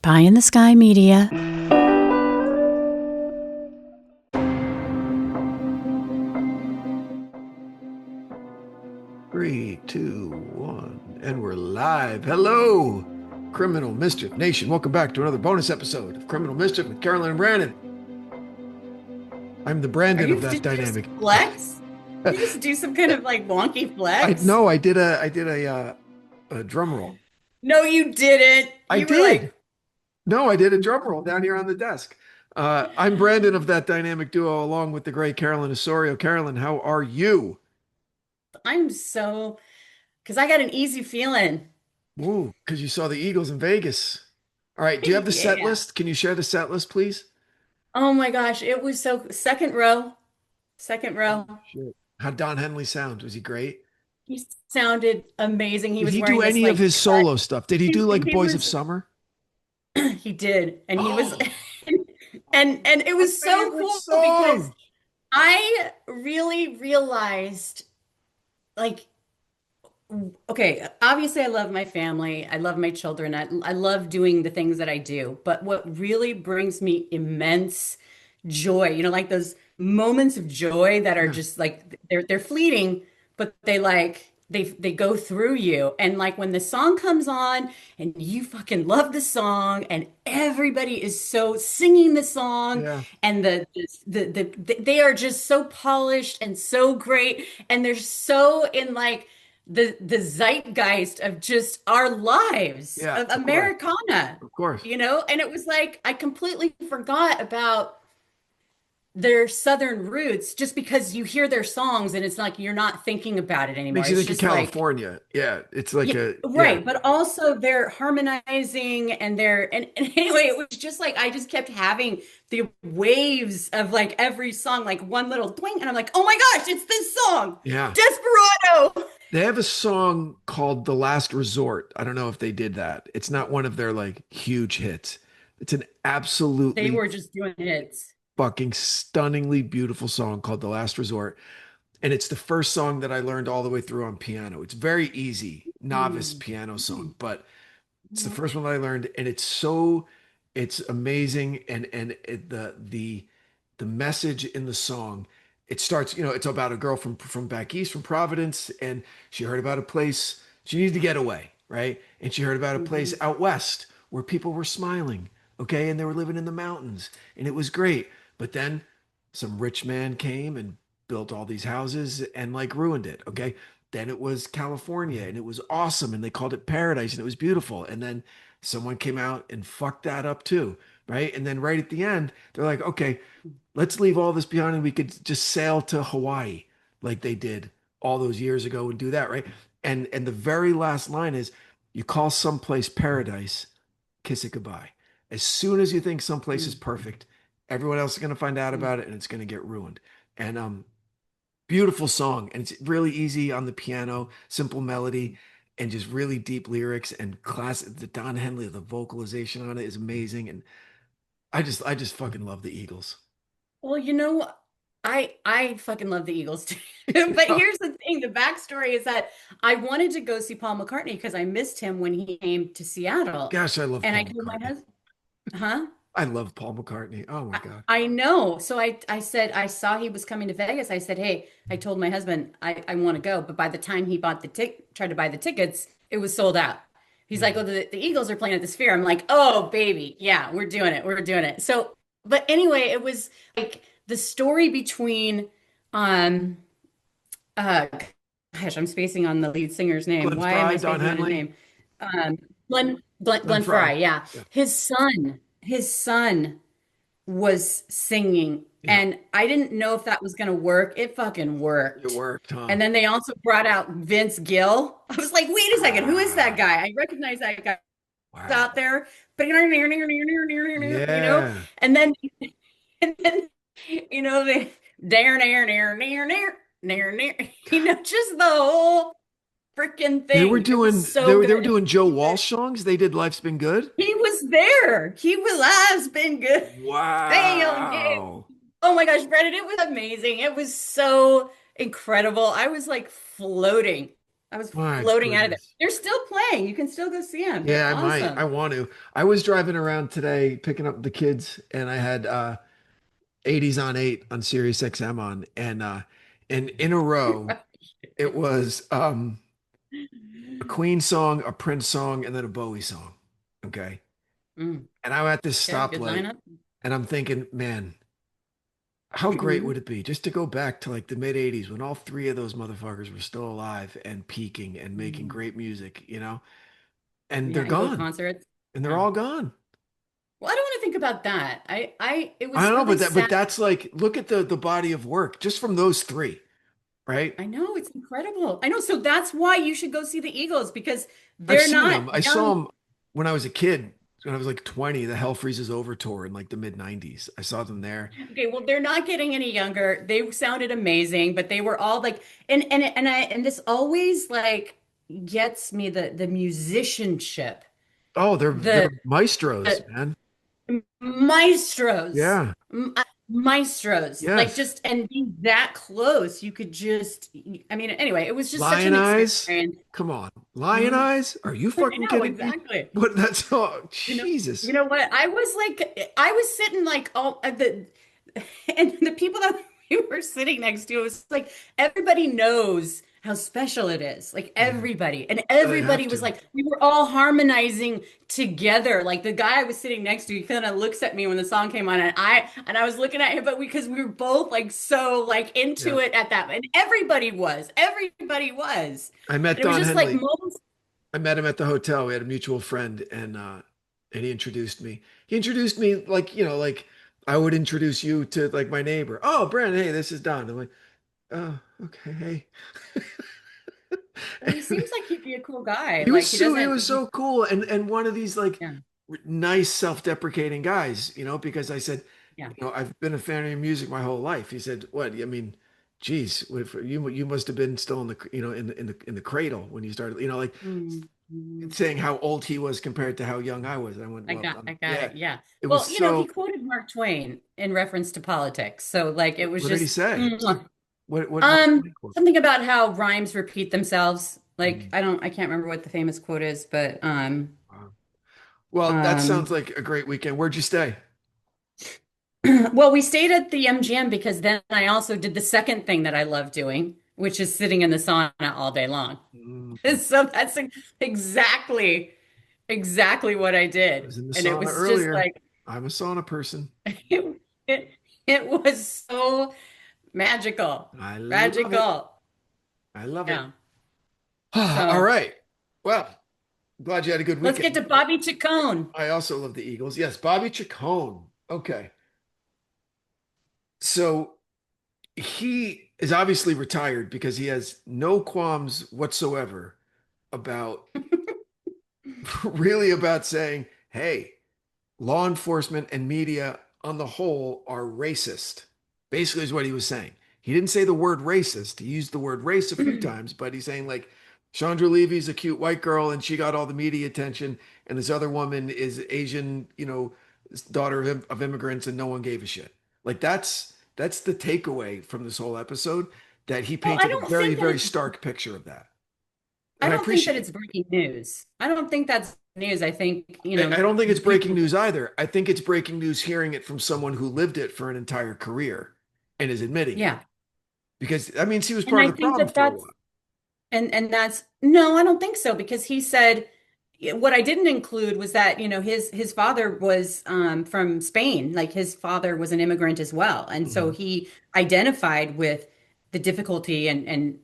Pie in the Sky Media. 3, 2, 1, and we're live. Hello, Criminal Mischief Nation. Welcome back to another bonus episode of Criminal Mischief with Carolyn and Branden. I'm the Branden of that dynamic. Did you flex? Did you just do some kind of like wonky flex? I did a drum roll. No, you didn't. I did. No, I did a drum roll down here on the desk. I'm Branden of that dynamic duo, along with the great Carolyn Osorio. Carolyn, how are you? Because I got an easy feeling. Ooh, because you saw the Eagles in Vegas. All right, do you have the set Yeah. list? Can you share the set list, please? Oh my gosh, it was so second row. Second row. Shit. How'd Don Henley sound? Was he great? He sounded amazing. He Did was he wearing do this any of like his solo stuff? Did he do like he Boys of was Summer? he did. And he was Oh, and it my was so favorite cool because song. I really realized like okay, obviously I love my family. I love my children. I love doing the things that I do. But what really brings me immense joy, like those moments of joy that are Yeah. just like they're fleeting, but they go through you. And like when the song comes on and you fucking love the song and everybody is so singing the song Yeah. and they are just so polished and so great and they're so in like the zeitgeist of just our lives Yeah. of Of course. Americana, Of course. and it was like I completely forgot about their southern roots just because you hear their songs and it's like you're not thinking about it anymore. Makes you It's think of just like California. Yeah. It's like yeah, a, yeah. right. But also they're harmonizing and and anyway, it was just like I just kept having the waves of like every song, like one little twing, and I'm like, oh my gosh, it's this song, Yeah. Desperado. They have a song called The Last Resort. I don't know if they did that. It's not one of their like huge hits. It's an They absolutely were just doing hits. fucking stunningly beautiful song called The Last Resort. And it's the first song that I learned all the way through on piano. It's very easy, novice Mm. piano song, but it's the first one that I learned, and it's amazing. And the message in the song, it starts, it's about a girl from back east, from Providence, and she heard about a place she needed to get away, right? And she heard about a place Mhm. out west where people were smiling, okay, and they were living in the mountains, and it was great. But then some rich man came and built all these houses and like ruined it, okay? Then it was California and it was awesome and they called it paradise and it was beautiful. And then someone came out and fucked that up too, right? And then right at the end, they're like, okay, let's leave all this behind and we could just sail to Hawaii like they did all those years ago and do that, right? And the very last line is you call someplace paradise, kiss it goodbye. As soon as you think someplace is perfect, everyone else is going to find out Mhm. about it and it's going to get ruined. And beautiful song, and it's really easy on the piano, simple melody, and just really deep lyrics and class. The Don Henley, the vocalization on it is amazing, and I just fucking love the Eagles. Well, I fucking love the Eagles too. But here's the thing, the backstory is that I wanted to go see Paul McCartney because I missed him when he came to Seattle. Gosh, I love And I Paul told my McCartney. husband, huh? I love Paul McCartney. Oh my God. I know. So I said, I saw he was coming to Vegas. I said, hey, I told my husband I want to go. But by the time he bought tried to buy the tickets, it was sold out. He's like, Yeah. oh, the Eagles are playing at the Sphere. I'm like, oh, baby. Yeah, we're doing it. We're doing it. So, but anyway, it was like the story between, um, uh, gosh, I'm spacing on the lead singer's name. Glenn Why am Fry, I Don spacing on his Henley, name? Um, Glenn Glenn Fry. Fry. Yeah. Yeah. His son was singing Yeah. and I didn't know if that was going to work. It fucking It worked. worked, huh? And then they also brought out Vince Gill. I was like, wait a second, who is that Wow. guy? I recognize that guy out Wow. there. But you know, Yeah. and then and then they dare near near near near near near just the whole freaking They were thing. It was doing they so were they were good. doing Joe Walsh songs. They did Life's Been Good. He was there. He was I've been good. Damn, yeah. Wow. Oh my gosh, Brendan, it was amazing. It was so incredible. I was like floating. I was My floating out of there. goodness. They're still playing. You can still go see them. They're Yeah, I might. I awesome. want to. I was driving around today picking up the kids and I had 80s on 8 on Sirius XM on and in a row it was a Queen song, a Prince song, and then a Bowie song. Okay. Mm, And I'm at this okay, good stoplight lineup. and I'm thinking, man, how great would it be just to go back to like the mid 80s when all three of those motherfuckers were still alive and peaking and making Mm. great music, And they're Yeah, and both gone. concerts. And they're Yeah. all gone. Well, I don't want to think about that. It I was don't know, really but sad. that's like look at the body of work just from those three, right? I know it's incredible. I know. So that's why you should go see the Eagles because I've they're seen not them. I saw young. them when I was a kid, when I was like 20, the Hell Freezes Over tour in like the mid 90s. I saw them there. Okay, well, they're not getting any younger. They sounded amazing, but they were all like, and this always like gets me the musicianship, Oh, they're the maestros, the man. maestros, Yeah. maestros, like Yes. just and being that close, you could just, I mean, anyway, it was just such Lion an eyes. experience. Come on. Lion Mhm. eyes? Are you I fucking know kidding me? exactly. What that's oh You know, you Jesus. know what? I was sitting like all and the people that we were sitting next to, it was like everybody knows how special it is. Like Yeah. everybody, and They have everybody was to. like, we were all harmonizing together. Like the guy I was sitting next to, he kind of looks at me when the song came on, and I was looking at him, but because we were both like so like Yeah. into it at that, and everybody was, I met and it was Don just like Henley. moments. I met him at the hotel. We had a mutual friend and he introduced me. He introduced me like, like I would introduce you to like my neighbor. Oh, Brandon, hey, this is Don. I'm like, oh, okay, hey. Well, he seems like he'd be a cool guy. He was Like he so he doesn't. was so cool and one of these like Yeah, nice self-deprecating guys, because I said, yeah. I've been a fan of your music my whole life. He said, "What? I mean, geez, you must have been still in the in the cradle when you started, like Mhm. saying how old he was compared to how young I was." And I went, "Well, I got yeah, it. Yeah. it was Well, he so." quoted Mark Twain in reference to politics. So like it was What did he just say? mwah. What Mark Twain quote? Something about how rhymes repeat themselves. Like Mhm. I can't remember what the famous quote is, but Wow. Well, that sounds um like a great weekend. Where'd you stay? well, we stayed at the MGM because then I also did the second thing that I love doing, which is sitting in the sauna all day long. Mm. So that's exactly what I I did. was in the And it sauna was just earlier. like I'm a sauna person. it, it, it was so magical. I love it. Magical. I love it. Yeah. All So right. Well, glad you had a good let's get weekend. to Bobby Chacon. I also love the Eagles. Yes, Bobby Chacon. Okay. So he is obviously retired because he has no qualms whatsoever about really about saying, hey, law enforcement and media on the whole are racist. Basically, is what he was saying. He didn't say the word racist. He used the word race a few times, but he's saying like Chandra Levy's a cute white girl and she got all the media attention, and this other woman is Asian, daughter of immigrants, and no one gave a shit. Like that's the takeaway from this whole episode that he Well, I painted a don't very, think that very it's stark picture of that. I And I don't think that appreciate it's breaking news. I don't think that's news. I think, I don't think it's breaking people news either. I think it's breaking news hearing it from someone who lived it for an entire career and is admitting it. yeah. Because that means he was And part I of the think problem that for a while. and that's no, I don't think so because he said what I didn't include was that, his father was from Spain. Like his father was an immigrant as well. And so Mhm. he identified with the difficulty and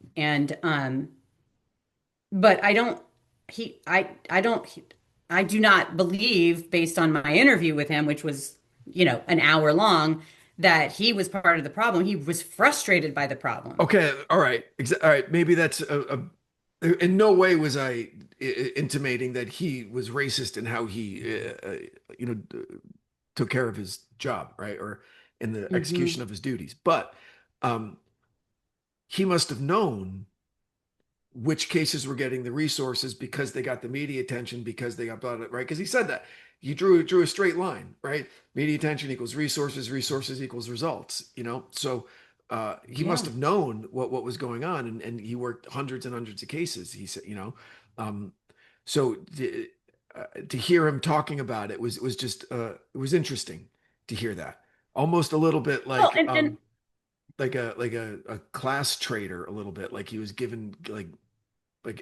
but I don't he I don't he- I do not believe based on my interview with him, which was, an hour long, that he was part of the problem. He was frustrated by the problem. Okay, all right. All right, maybe that's in no way was I intimating that he was racist in how he took care of his job, right? Or in the Hmm. execution of his duties. But um he must have known which cases were getting the resources because they got the media attention because they got brought it right because he said that you drew a straight line, right? Media attention equals resources, resources equals results, so he must Yeah. have known what was going on, and he worked hundreds and hundreds of cases. He said, um, so to hear him talking about it was just it was interesting to hear that. Almost a little bit Well, and like a class traitor, a little bit like he was given like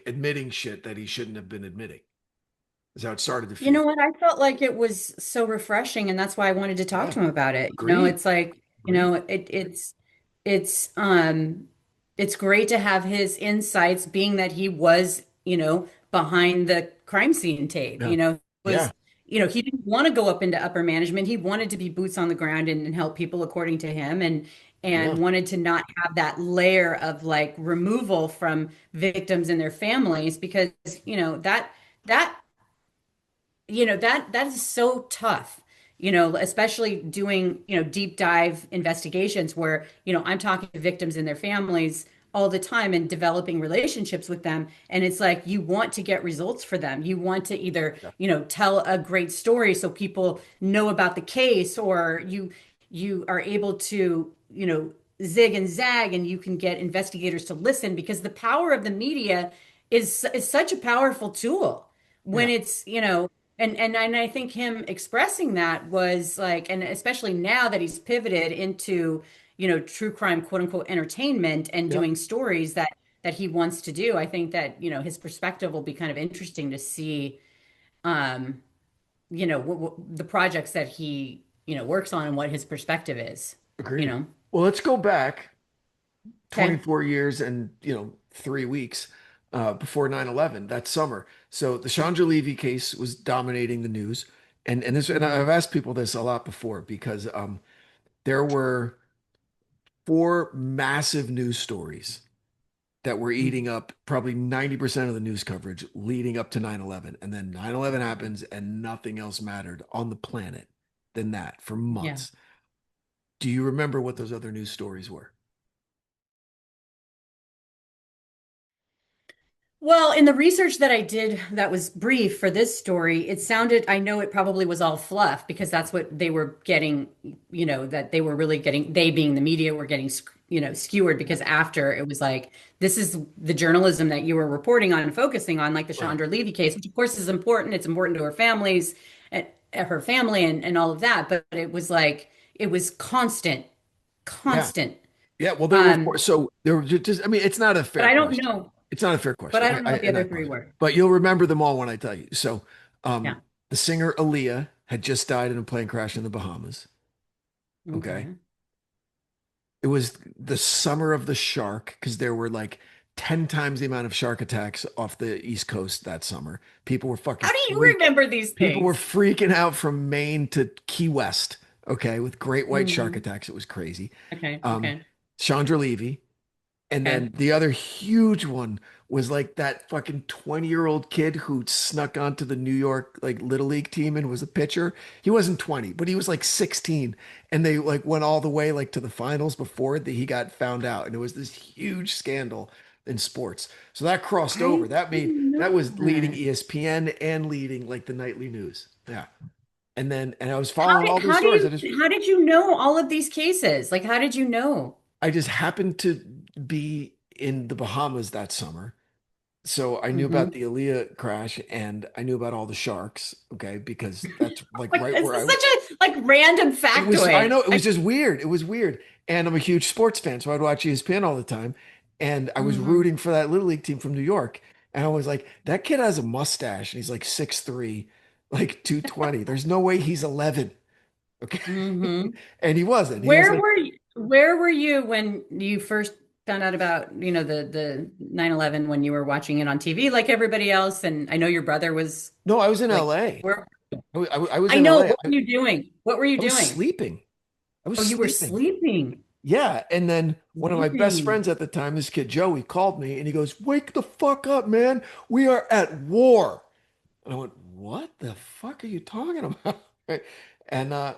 admitting shit that he shouldn't have been admitting. Is how it started to you know feel. what? I felt like it was so refreshing, and that's why I wanted to talk Yeah, to him about it. agreed, It's like, agreed. it's it's great to have his insights, being that he was, behind the crime scene tape. Yeah, yeah, Was, he didn't want to go up into upper management. He wanted to be boots on the ground and help people according to him, yeah, and wanted to not have that layer of like removal from victims and their families because, that that is so tough, especially doing, deep dive investigations where, I'm talking to victims and their families all the time and developing relationships with them. And it's like you want to get results for them. You want to either, yeah. tell a great story so people know about the case, or you are able to, zig and zag, and you can get investigators to listen, because the power of the media is such a powerful tool when Yeah. it's, and I think him expressing that was like, and especially now that he's pivoted into, true crime, quote unquote, entertainment, and Yeah. doing stories that he wants to do. I think that, his perspective will be kind of interesting to see, um, the projects that he, works on, and what his perspective is, you Agreed. know. Well, let's go back Okay. 24 years and 3 weeks before 9/11 that summer. So the Chandra Levy case was dominating the news, and Mhm. I've asked people this a lot before because there were four massive news stories that were eating up probably 90% of the news coverage leading up to 9/11, and then 9/11 happens and nothing else mattered on the planet than that for Yeah. months. Do you remember what those other news stories were? Well, in the research that I did that was brief for this story, it sounded, I know it probably was all fluff because that's what they were getting, that they were really getting, they being the media were getting, skewered, because after it was like, this is the journalism that you were reporting on and focusing on, like the Right. Chandra Levy case, which of course is important. It's important to her families and her family and all of that. But it was like, it was constant, Yeah. constant. Yeah. Well, there were four. Um, So there were just, I mean, it's not a but fair I don't question. know, It's not a fair but question. I don't know what the And I other three apologize. were. But you'll remember them all when I tell you. So Yeah. the singer Aaliyah had just died in a plane crash in the Bahamas. Okay. Okay. It was the summer of the shark because there were like 10 times the amount of shark attacks off the East Coast that summer. People were fucking How do you remember these people were things? freaking out from Maine to Key West, okay, with great white shark Hmm. attacks. It was crazy. Okay, Um, okay, Chandra Levy. And okay. then the other huge one was like that fucking 20-year-old kid who snuck onto the New York like Little League team and was a pitcher. He wasn't 20, but he was like 16. And they like went all the way like to the finals before he got found out. And it was this huge scandal in sports. So that crossed I over. That made didn't that know was leading that. ESPN and leading like the nightly news. Yeah. And I was How following did all those how do stories. you how did you know all of these cases? Like, how did you know? I just happened to be in the Bahamas that summer. So I knew about Hmm. the Aaliyah crash and I knew about all the sharks, okay, because that's like Like, right this where is such a like random it was. I factoid. know it was just weird. It was weird. And I'm a huge sports fan, so I'd watch ESPN all the time. And I was Mhm. rooting for that Little League team from New York. And I was like, that kid has a mustache and he's like 6'3", like 220. There's no way he's 11. Okay. Hmm. And he wasn't. He was like, Where were you when you first found out about, the 9/11, when you were watching it on TV like everybody else? And I know your brother was no, I was in like, LA. where I was I in know, LA. what were you doing? What were you I was doing? sleeping. I was Oh, you were sleeping. sleeping. Yeah. And then one of my best Sleeping. friends at the time, this kid Joey, called me and he goes, "Wake the fuck up, man. We are at war." And I went, "What the fuck are you talking about?" Right. And I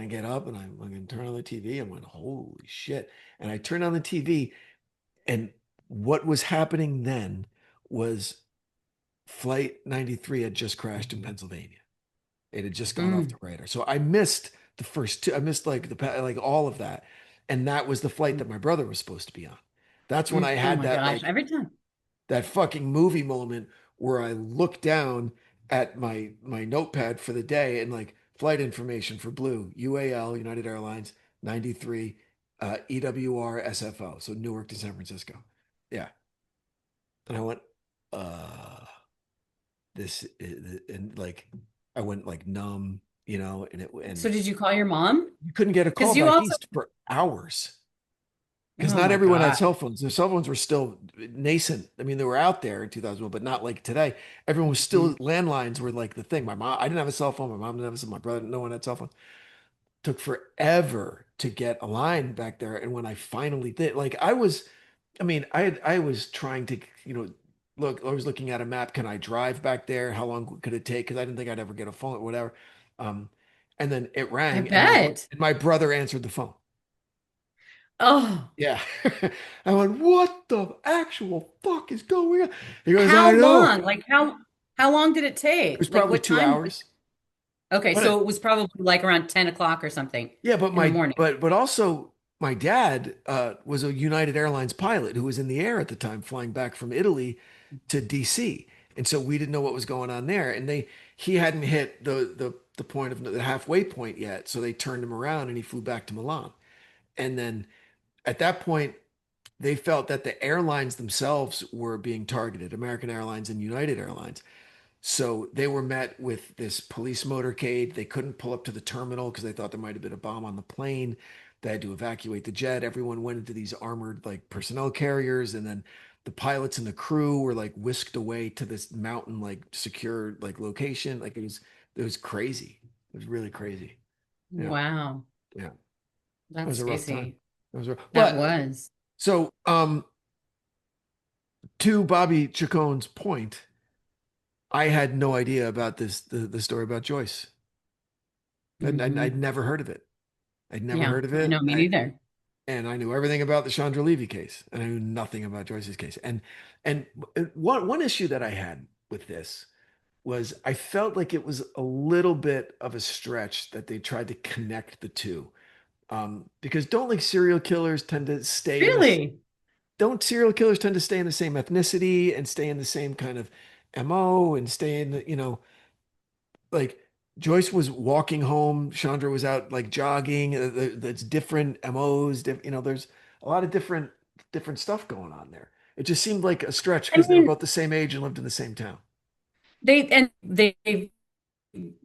get up and I'm going to turn on the TV. I went, "Holy shit." And I turned on the TV and what was happening then was Flight 93 had just crashed in Pennsylvania. It had just gone off the Mm. radar. So I missed the first two. I missed like like all of that. And that was the flight that my brother was supposed to be on. That's when I Oh had my that gosh, like every time. that fucking movie moment where I looked down at my notepad for the day and like flight information for Blue, UAL, United Airlines 93, EWR SFO, so Newark to San Francisco. Yeah. And I went, this is, and like I went like numb, and So did you call your mom? you couldn't get a call Because you back also, east for hours because oh not my everyone had God. cell phones. The cell phones were still nascent. I mean, they were out there in 2001, but not like today. Everyone was still Mhm. landlines were like the thing. I didn't have a cell phone. My mom didn't have a cell. My brother, no one had cell phone. Took forever to get a line back there. And when I finally did, like I was trying to, look, I was looking at a map. Can I drive back there? How long could it take? Because I didn't think I'd ever get a phone or whatever. Um, and then it I rang, and bet. my brother answered the phone. Oh, Yeah. I went, what the actual fuck is going on? He goes, I how know. long? Like how long did it It was take? Like probably what two time? hours. Okay, But so it was probably like around 10 o'clock or something yeah, but in the morning. also my dad was a United Airlines pilot who was in the air at the time, flying back from Italy to DC. And so we didn't know what was going on there. And he hadn't hit the point of the halfway point yet. So they turned him around and he flew back to Milan. And then at that point, they felt that the airlines themselves were being targeted, American Airlines and United Airlines. So they were met with this police motorcade. They couldn't pull up to the terminal because they thought there might have been a bomb on the plane. They had to evacuate the jet. Everyone went into these armored like personnel carriers, and then the pilots and the crew were like whisked away to this mountain like secure like location. Like it was crazy. It was really crazy. Yeah, Wow, yeah. It was that's a rough time. crazy. It was rough. That But was. so to Bobby Chacon's point, I had no idea about the story about Joyce. I'd Hmm. never heard of it. I'd never Yeah, heard of I it. know, me neither. And I knew everything about the Chandra Levy case, and I knew nothing about Joyce's case. And one issue that I had with this was I felt like it was a little bit of a stretch that they tried to connect the two. Because don't like serial killers tend to stay in this Really? don't serial killers tend to stay in the same ethnicity and stay in the same kind of MO and stay in like Joyce was walking home, Chandra was out like jogging. That's different MOs. There's a lot of different stuff going on there. It just seemed like a stretch I because they were mean, both the same age and lived in the same town. they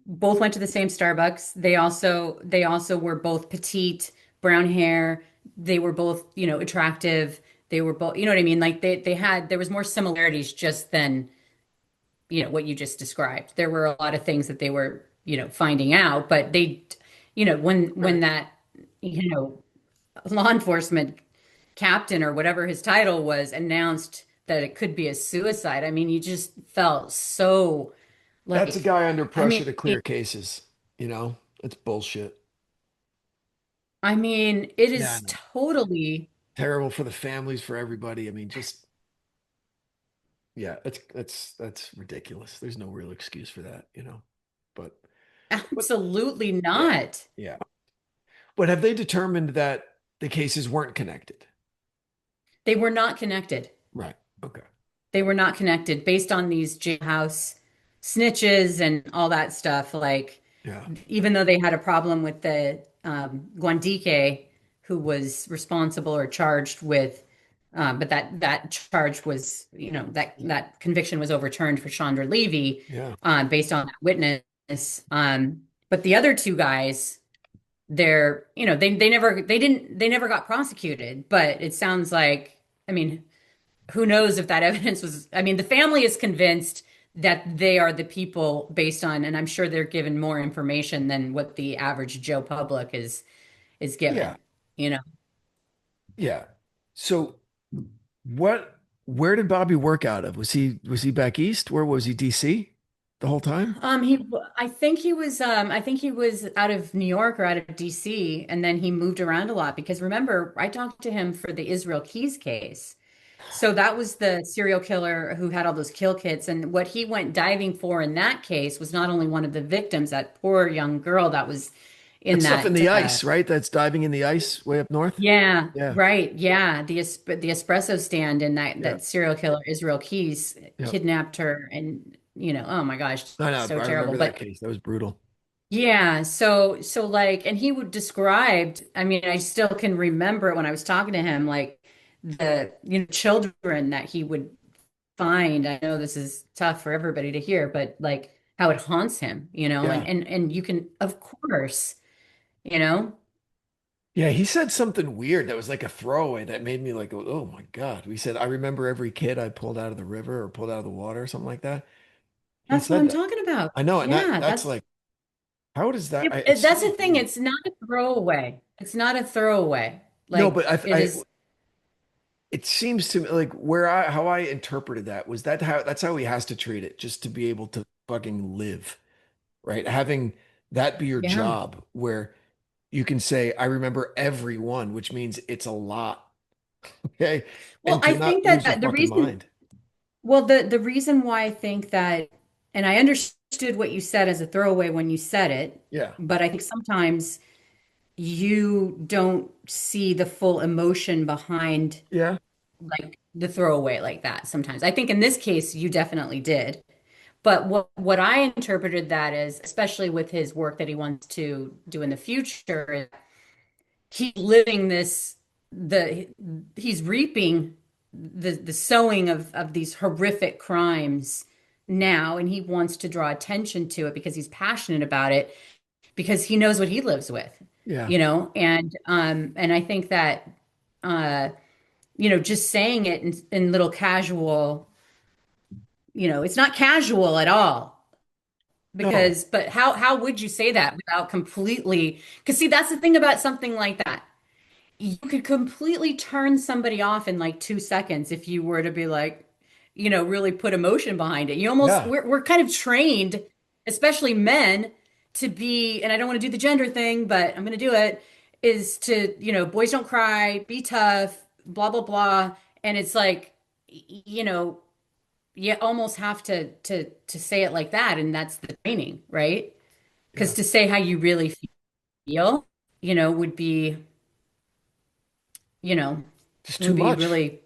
both went to the same Starbucks. They also were both petite, brown hair. They were both, attractive. They were both, you know what I mean? Like there was more similarities just than, what you just described. There were a lot of things that they were, finding out, but when Right. that, law enforcement captain or whatever his title was announced that it could be a suicide, I mean, you just felt so That's a like, guy under I pressure mean, to clear cases. It's bullshit. it Yeah, I is know. totally Terrible for the families, for everybody. I mean, just yeah, that's ridiculous. There's no real excuse for that. But but absolutely yeah, not. yeah. But have they determined that the cases weren't connected? They were not connected. Right. Okay. They were not connected based on these jailhouse snitches and all that stuff. Like, Yeah. even though they had a problem with the Guandique, who was responsible or charged with, but that charge was, that conviction was overturned for Chandra Levy, Yeah. based on that witness. But the other two guys, they never got prosecuted. But it sounds like, I mean, who knows if that evidence was, I mean, the family is convinced that they are the people based on, and I'm sure they're given more information than what the average Joe public is Yeah. given, you know. Yeah. So what where did Bobby work out of? Was he back east? Where was he? DC the whole time? I think he was out of New York or out of DC, and then he moved around a lot because remember, I talked to him for the Israel Keys case. So that was the serial killer who had all those kill kits. And what he went diving for in that case was not only one of the victims, that poor young girl that was, in That stuff in that the ice, right? That's diving in the ice way up north. yeah, Yeah. right. Yeah. The espresso stand in Yeah. that serial killer Israel Keys Yeah. kidnapped her and oh my gosh, I know. so I terrible. remember that But case. That was brutal. yeah, so like and he would described, I mean, I still can remember it when I was talking to him, like the children that he would find. I know this is tough for everybody to hear, but like how it haunts him, Yeah. and you can of course, you know. Yeah. He said something weird that was like a throwaway that made me like, go, oh my God. We said, I remember every kid I pulled out of the river or pulled out of the water or something like that. He That's what said I'm that. talking about. I know. And Yeah, that's like, how does that? It's that's the so thing. weird. It's not a throwaway. It's not a throwaway. No, Like but it is, it seems to me like how I interpreted that was that's how he has to treat it just to be able to fucking live, right? Having that be your yeah. job where you can say, I remember every one, which means it's a lot. Okay. Well, And to I not think lose your that the fucking reason, mind. well, the reason why I think that, and I understood what you said as a throwaway when you said it, Yeah. but I think sometimes you don't see the full emotion behind Yeah. like the throwaway like that sometimes. I think in this case you definitely did. But what I interpreted that as, especially with his work that he wants to do in the future, is he's living this the he's reaping the sowing of these horrific crimes now, and he wants to draw attention to it because he's passionate about it because he knows what he lives with, Yeah. and I think that uh just saying it in little casual, it's not casual at all. No. But how would you say that without completely, because see, that's the thing about something like that. You could completely turn somebody off in like 2 seconds if you were to be like, really put emotion behind it. Yeah. We're kind of trained, especially men, to be, and I don't want to do the gender thing, but I'm going to do it, is to, boys don't cry, be tough, blah, blah, blah. And it's like, you almost have to say it like that. And that's the training, right? Because Yeah. to say how you really feel, would be, you know, Just too would be much. really,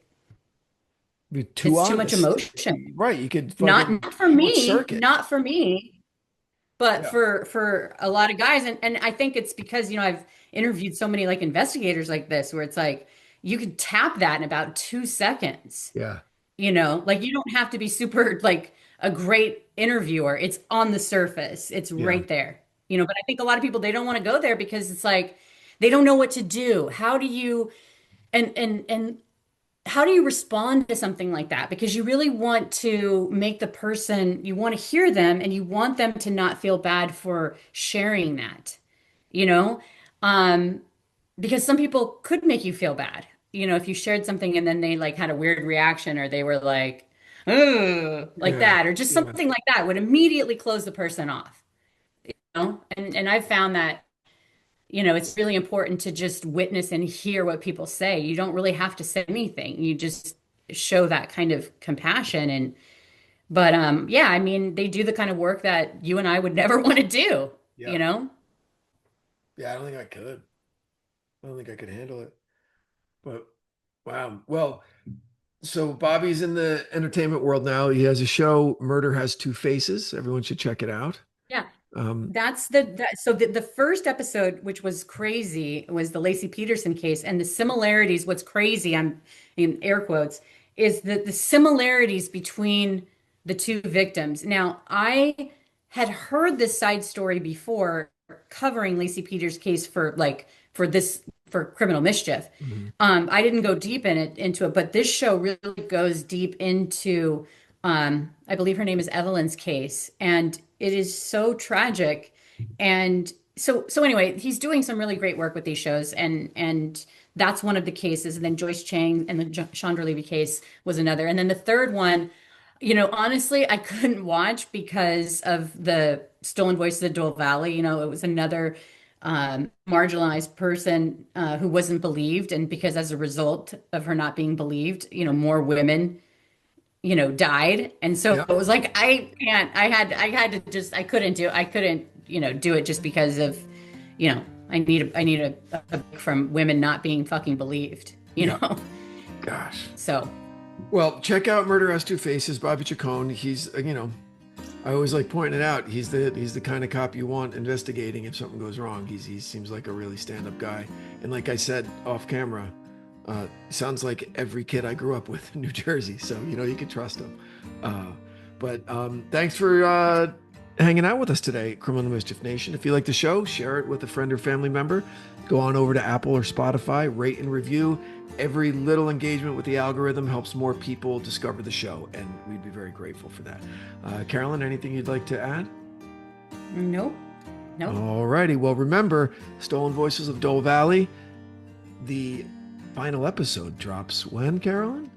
Be too it's too much honest. emotion. Right. You could Not fucking not for short me, circuit. not for me, but Yeah. for a lot of guys. And I think it's because, I've interviewed so many like investigators like this where it's like you could tap that in about 2 seconds. Yeah. Like you don't have to be super like a great interviewer. It's on the surface. It's Yeah. right there. But I think a lot of people they don't want to go there because it's like they don't know what to do. How do you and how do you respond to something like that? Because you really want to make the person, you want to hear them and you want them to not feel bad for sharing that, you know? Um, because some people could make you feel bad, if you shared something and then they like had a weird reaction or they were like, "Ugh," like Yeah. that, or just Yeah. something like that would immediately close the person off, And I've found that it's really important to just witness and hear what people say. You don't really have to say anything. You just show that kind of compassion but yeah, I mean, they do the kind of work that you and I would never want to do, Yeah. you know? Yeah. I don't think I could. I don't think I could handle it. But wow. Well, so Bobby's in the entertainment world now. He has a show, Murder Has Two Faces. Everyone should check it out. Yeah. Um, So the first episode, which was crazy, was the Lacey Peterson case, and the similarities. What's crazy, I'm in air quotes, is that the similarities between the two victims. Now, I had heard this side story before covering Lacey Peters' case for criminal mischief. mhm. I didn't go deep into it, but this show really goes deep into I believe her name is Evelyn's case, and it is so tragic. And so anyway, he's doing some really great work with these shows, and that's one of the cases. And then Joyce Chang and the Chandra Levy case was another. And then the third one, honestly, I couldn't watch because of the Stolen Voices of Dole Valley. It was another marginalized person who wasn't believed, and because as a result of her not being believed, more women died. And so Yeah. it was like, I can't, I had to just, I couldn't, do it just because of, you know, I need a break from women not being fucking believed, you Yeah. know. Gosh. So Well, check out Murder Has Two Faces, Bobby Chacon. He's, I always like pointing it out. He's the kind of cop you want investigating if something goes wrong. He seems like a really stand-up guy. And like I said off camera, sounds like every kid I grew up with in New Jersey. So, you can trust him. But thanks for hanging out with us today, Criminal Mischief Nation. If you like the show, share it with a friend or family member. Go on over to Apple or Spotify, rate and review. Every little engagement with the algorithm helps more people discover the show, and we'd be very grateful for that. Carolyn, anything you'd like to add? nope. Nope. All righty. Well, remember, Stolen Voices of Dole Valley, the final episode drops when, Carolyn?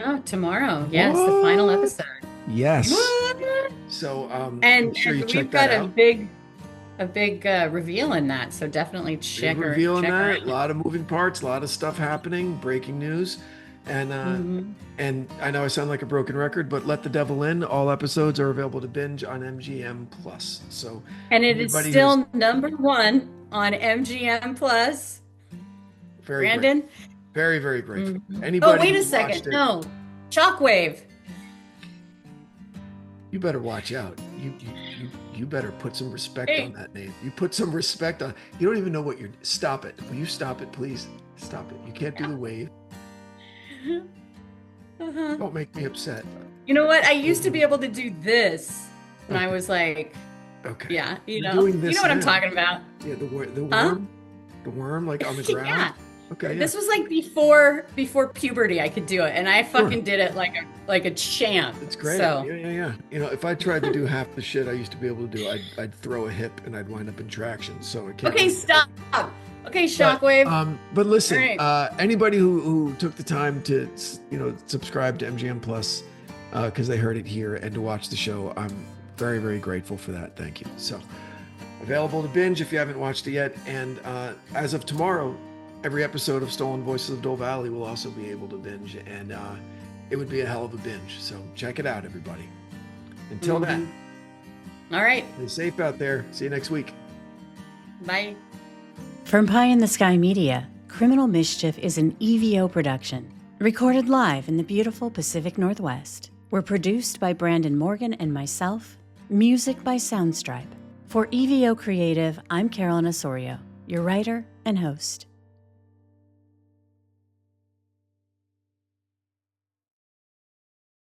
Oh, tomorrow. Yes, the final episode. Yes. What? So And, make sure you and check we've got that a out. big reveal in that. So definitely check Big her reveal in check her that. A out. lot of moving parts, a lot of stuff happening, breaking news. And Mhm. and I know I sound like a broken record, but Let the Devil In. All episodes are available to binge on MGM Plus. So And it is everybody who's still #1 on MGM Plus. very grateful, Brandon? very, very grateful. Oh, Anybody wait who a watched second. it, No. Shockwave. you better watch out. You better put some respect Hey. on that name. You put some respect on. You don't even know what you're. Stop it. Will you stop it, please? Stop it. You can't do the wave. Uh-huh. Don't make me upset. You know what? I used to be able to do this when I was like, Okay. yeah, You're doing you this know what I'm now. talking about. Yeah, the Huh? worm, the worm, like on the ground. Yeah. Okay, yeah. This was like before puberty I could do it, and I fucking Sure. did it like a champ. It's great. So Yeah. If I tried to do half the shit I used to be able to do, I'd throw a hip and I'd wind up in traction. So it can't. okay, really- stop. Okay, Shockwave. But listen, All right. anybody who took the time to subscribe to MGM Plus because they heard it here and to watch the show, I'm very, very grateful for that. Thank you. So available to binge if you haven't watched it yet, and as of tomorrow, every episode of Stolen Voices of Dole Valley will also be able to binge, and it would be a hell of a binge. So check it out, everybody. Until then, All right. stay safe out there. See you next week. Bye. From Pie in the Sky Media, Criminal Mischief is an EVO production, recorded live in the beautiful Pacific Northwest. We're produced by Brandon Morgan and myself, music by Soundstripe. For EVO Creative, I'm Carolyn Osorio, your writer and host.